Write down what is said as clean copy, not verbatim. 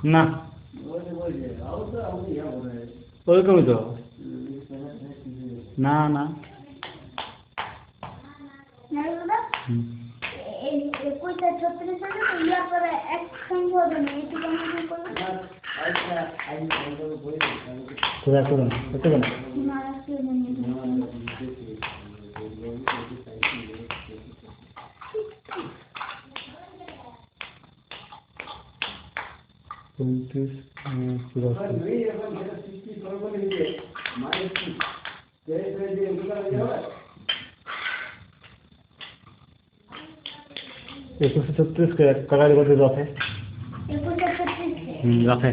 না ওরকমই তো না না কোথায় করুন করতে পারেন একুশশো 36 কাটারি করতে রথে রথে